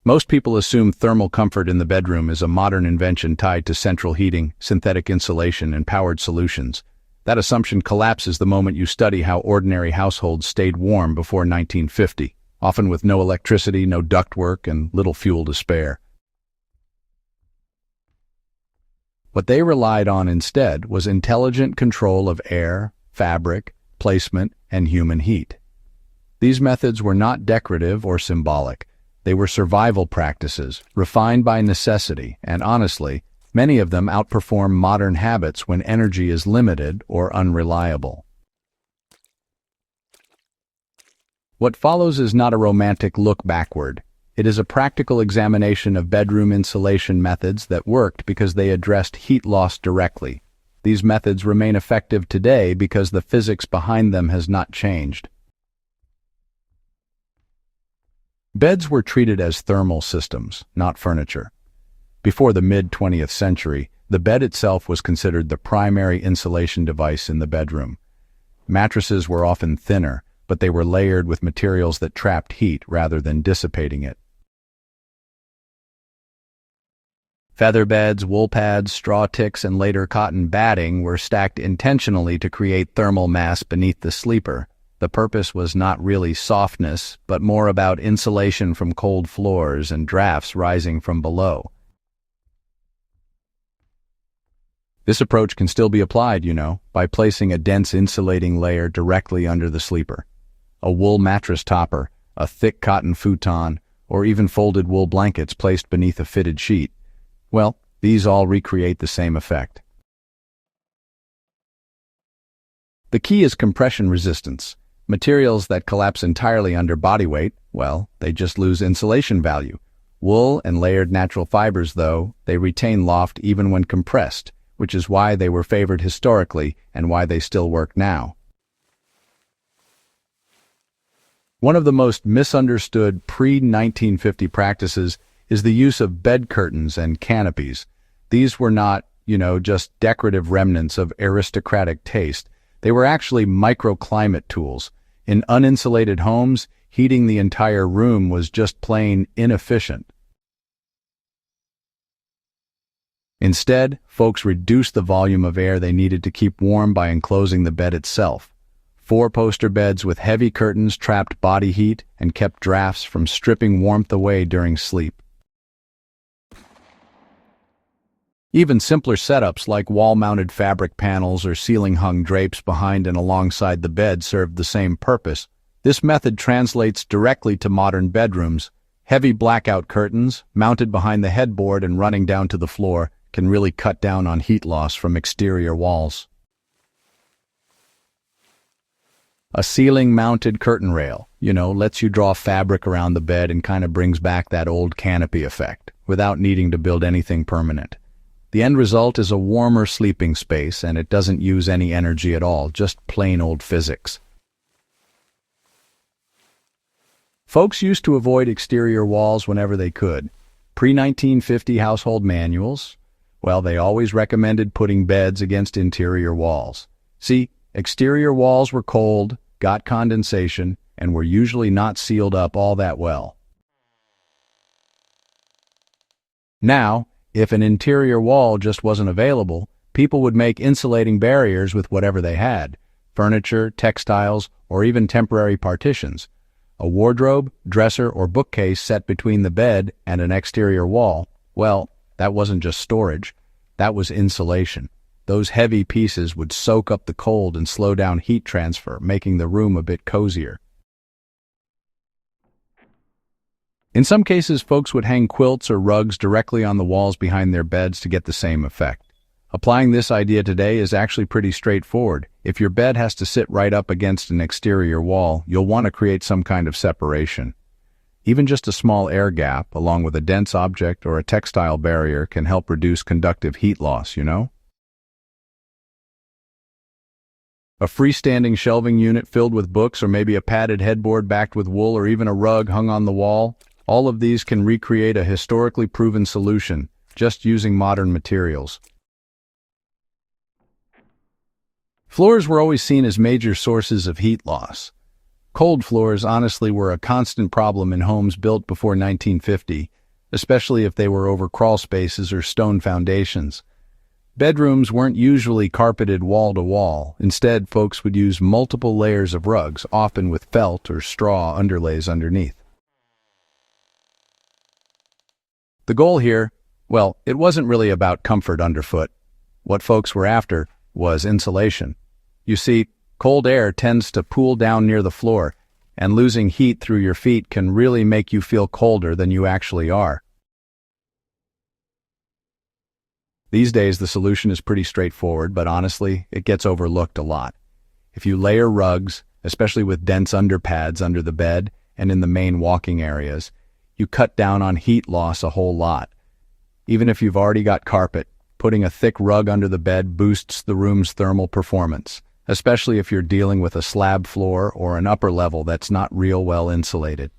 Most people assume thermal comfort in the bedroom is a modern invention tied to central heating, synthetic insulation, and powered solutions. That assumption collapses the moment you study how ordinary households stayed warm before 1950, often with no electricity, no ductwork, and little fuel to spare. What they relied on instead was intelligent control of air, fabric, placement, and human heat. These methods were not decorative or symbolic. They were survival practices, refined by necessity, and honestly, many of them outperform modern habits when energy is limited or unreliable. What follows is not a romantic look backward. It is a practical examination of bedroom insulation methods that worked because they addressed heat loss directly. These methods remain effective today because the physics behind them has not changed. Beds were treated as thermal systems, not furniture. Before the mid-20th century, the bed itself was considered the primary insulation device in the bedroom. Mattresses were often thinner, but they were layered with materials that trapped heat rather than dissipating it. Feather beds, wool pads, straw ticks, and later cotton batting were stacked intentionally to create thermal mass beneath the sleeper. The purpose was not really softness, but more about insulation from cold floors and drafts rising from below. This approach can still be applied, by placing a dense insulating layer directly under the sleeper. A wool mattress topper, a thick cotton futon, or even folded wool blankets placed beneath a fitted sheet. Well, these all recreate the same effect. The key is compression resistance. Materials that collapse entirely under body weight, well, they just lose insulation value. Wool and layered natural fibers, though, they retain loft even when compressed, which is why they were favored historically and why they still work now. One of the most misunderstood pre-1950 practices is the use of bed curtains and canopies. These were not, just decorative remnants of aristocratic taste. They were actually microclimate tools. In uninsulated homes, heating the entire room was just plain inefficient. Instead, folks reduced the volume of air they needed to keep warm by enclosing the bed itself. Four-poster beds with heavy curtains trapped body heat and kept drafts from stripping warmth away during sleep. Even simpler setups like wall-mounted fabric panels or ceiling-hung drapes behind and alongside the bed served the same purpose. This method translates directly to modern bedrooms. Heavy blackout curtains, mounted behind the headboard and running down to the floor, can really cut down on heat loss from exterior walls. A ceiling-mounted curtain rail, lets you draw fabric around the bed and kind of brings back that old canopy effect, without needing to build anything permanent. The end result is a warmer sleeping space, and it doesn't use any energy at all, just plain old physics. Folks used to avoid exterior walls whenever they could. Pre-1950 household manuals, well, they always recommended putting beds against interior walls. See, exterior walls were cold, got condensation, and were usually not sealed up all that well. Now, if an interior wall just wasn't available, people would make insulating barriers with whatever they had: furniture, textiles, or even temporary partitions. A wardrobe, dresser, or bookcase set between the bed and an exterior wall, well, that wasn't just storage, that was insulation. Those heavy pieces would soak up the cold and slow down heat transfer, making the room a bit cozier. In some cases, folks would hang quilts or rugs directly on the walls behind their beds to get the same effect. Applying this idea today is actually pretty straightforward. If your bed has to sit right up against an exterior wall, you'll want to create some kind of separation. Even just a small air gap, along with a dense object or a textile barrier, can help reduce conductive heat loss, A freestanding shelving unit filled with books, or maybe a padded headboard backed with wool, or even a rug hung on the wall, all of these can recreate a historically proven solution, just using modern materials. Floors were always seen as major sources of heat loss. Cold floors honestly were a constant problem in homes built before 1950, especially if they were over crawl spaces or stone foundations. Bedrooms weren't usually carpeted wall to wall. Instead, folks would use multiple layers of rugs, often with felt or straw underlays underneath. The goal here, well, it wasn't really about comfort underfoot. What folks were after was insulation. You see, cold air tends to pool down near the floor, and losing heat through your feet can really make you feel colder than you actually are. These days, the solution is pretty straightforward, but honestly, it gets overlooked a lot. If you layer rugs, especially with dense underpads under the bed and in the main walking areas, you cut down on heat loss a whole lot. Even if you've already got carpet, putting a thick rug under the bed boosts the room's thermal performance, especially if you're dealing with a slab floor or an upper level that's not real well insulated.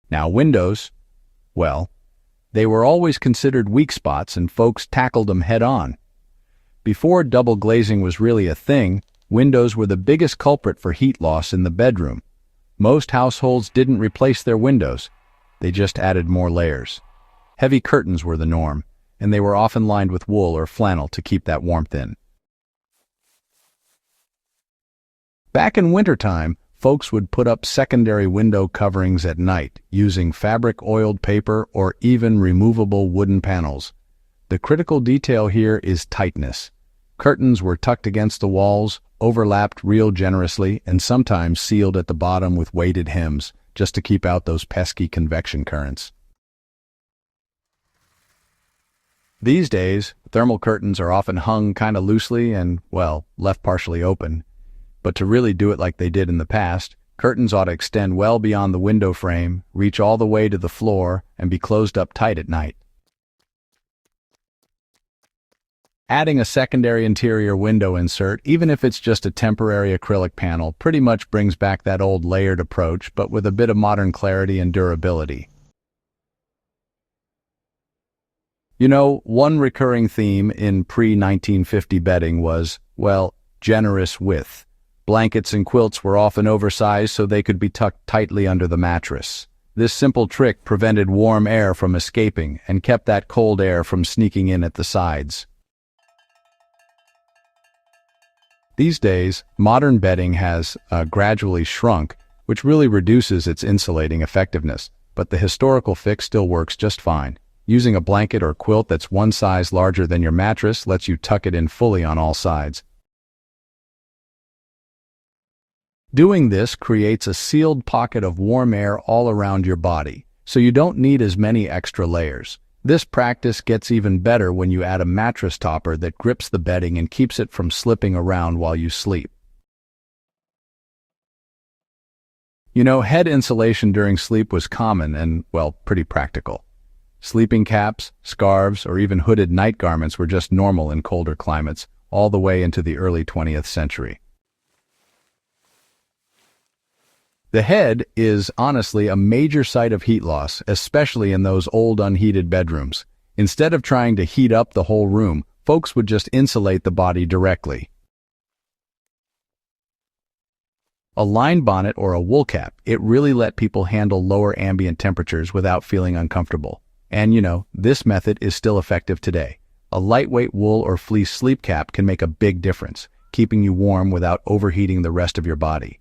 Now, windows, well, they were always considered weak spots and folks tackled them head-on. Before double glazing was really a thing, windows were the biggest culprit for heat loss in the bedroom. Most households didn't replace their windows, they just added more layers. Heavy curtains were the norm, and they were often lined with wool or flannel to keep that warmth in. Back in wintertime, folks would put up secondary window coverings at night using fabric-oiled paper or even removable wooden panels. The critical detail here is tightness. Curtains were tucked against the walls, overlapped real generously, and sometimes sealed at the bottom with weighted hems, just to keep out those pesky convection currents. These days, thermal curtains are often hung kind of loosely and, well, left partially open. But to really do it like they did in the past, curtains ought to extend well beyond the window frame, reach all the way to the floor, and be closed up tight at night. Adding a secondary interior window insert, even if it's just a temporary acrylic panel, pretty much brings back that old layered approach, but with a bit of modern clarity and durability. You know, one recurring theme in pre-1950 bedding was, well, generous width. Blankets and quilts were often oversized so they could be tucked tightly under the mattress. This simple trick prevented warm air from escaping and kept that cold air from sneaking in at the sides. These days, modern bedding has gradually shrunk, which really reduces its insulating effectiveness, but the historical fix still works just fine. Using a blanket or quilt that's one size larger than your mattress lets you tuck it in fully on all sides. Doing this creates a sealed pocket of warm air all around your body, so you don't need as many extra layers. This practice gets even better when you add a mattress topper that grips the bedding and keeps it from slipping around while you sleep. You know, head insulation during sleep was common and, well, pretty practical. Sleeping caps, scarves, or even hooded night garments were just normal in colder climates, all the way into the early 20th century. The head is honestly a major site of heat loss, especially in those old unheated bedrooms. Instead of trying to heat up the whole room, folks would just insulate the body directly. A lined bonnet or a wool cap, it really let people handle lower ambient temperatures without feeling uncomfortable. And you know, this method is still effective today. A lightweight wool or fleece sleep cap can make a big difference, keeping you warm without overheating the rest of your body.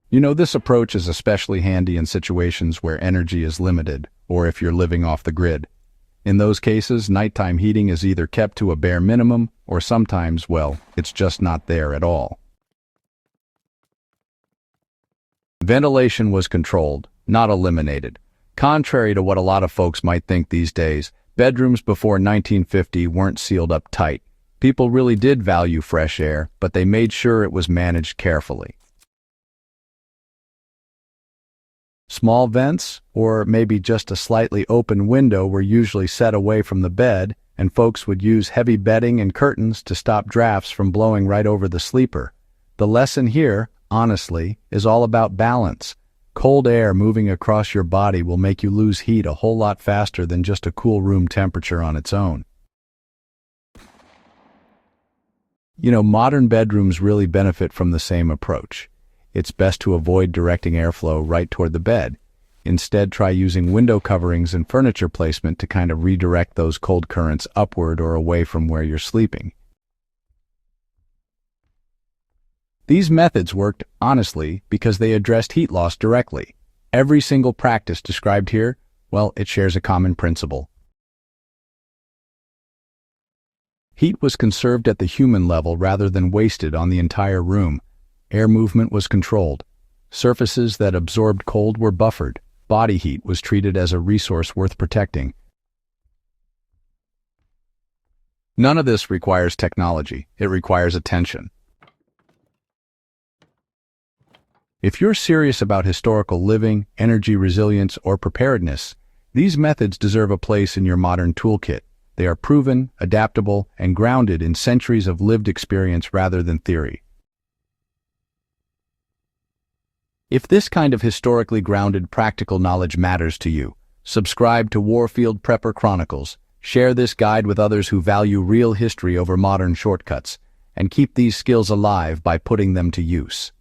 You know, this approach is especially handy in situations where energy is limited, or if you're living off the grid. In those cases, nighttime heating is either kept to a bare minimum, or sometimes, well, it's just not there at all. Ventilation was controlled, not eliminated. Contrary to what a lot of folks might think these days, bedrooms before 1950 weren't sealed up tight. People really did value fresh air, but they made sure it was managed carefully. Small vents, or maybe just a slightly open window, were usually set away from the bed, and folks would use heavy bedding and curtains to stop drafts from blowing right over the sleeper. The lesson here, honestly, is all about balance. Cold air moving across your body will make you lose heat a whole lot faster than just a cool room temperature on its own. You know, modern bedrooms really benefit from the same approach. it's best to avoid directing airflow right toward the bed. Instead, try using window coverings and furniture placement to kind of redirect those cold currents upward or away from where you're sleeping. These methods worked, honestly, because they addressed heat loss directly. Every single practice described here, well, it shares a common principle. Heat was conserved at the human level rather than wasted on the entire room. Air movement was controlled. Surfaces that absorbed cold were buffered. Body heat was treated as a resource worth protecting. None of this requires technology. It requires attention. If you're serious about historical living, energy resilience, or preparedness, these methods deserve a place in your modern toolkit. They are proven, adaptable, and grounded in centuries of lived experience rather than theory. If this kind of historically grounded practical knowledge matters to you, subscribe to Warfield Prepper Chronicles, share this guide with others who value real history over modern shortcuts, and keep these skills alive by putting them to use.